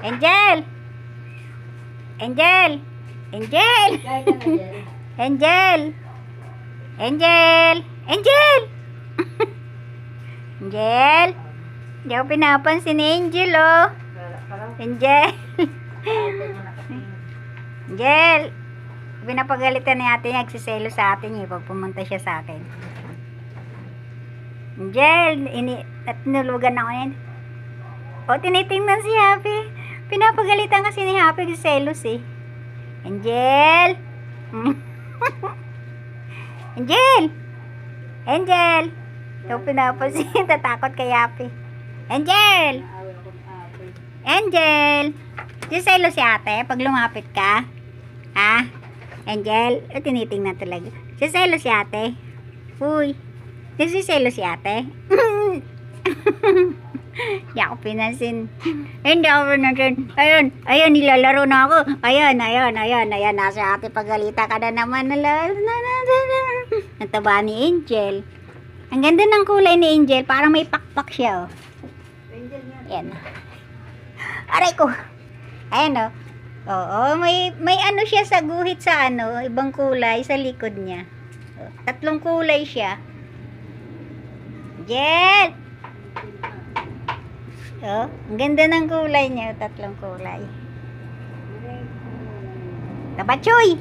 Angel! Angel! Angel! Angel! Angel! Angel! Angel! Hindi ako pinapansin ni Angel, oh. Angel! Angel! Pinapagalitan ni ate niya, nagsiselo sa atin niya pag pumunta siya sa akin. Angel! At nulugan ako yan. O, tinitingnan si Happy. Pinapagalitan kasi ni Happy si selos eh. Angel! Angel! Angel! Ito pinapansin, tatakot kay Happy. Angel! Angel! Siselo si ate pag lumapit ka? Ha? Angel? O, tinitingnan talaga. Siselo si ate? Uy! Siselo si ate? Hindi ako pinansin. Hindi ako pinansin. Ayun, ayun, nilalaro na ako. Ayun, ayun, ayun, ayun. Nasa ate pagalita ka na naman. Nataba ni Angel. Ang ganda ng kulay ni Angel. Parang may pakpak siya, oh. Ayan. Aray ko. Ayan, oh. Oo, may ano siya sa guhit sa ano, ibang kulay sa likod niya. Oh, 3 kulay siya. Angel! Oh, ang ganda ng kulay niya, 3 kulay. Kabachoy!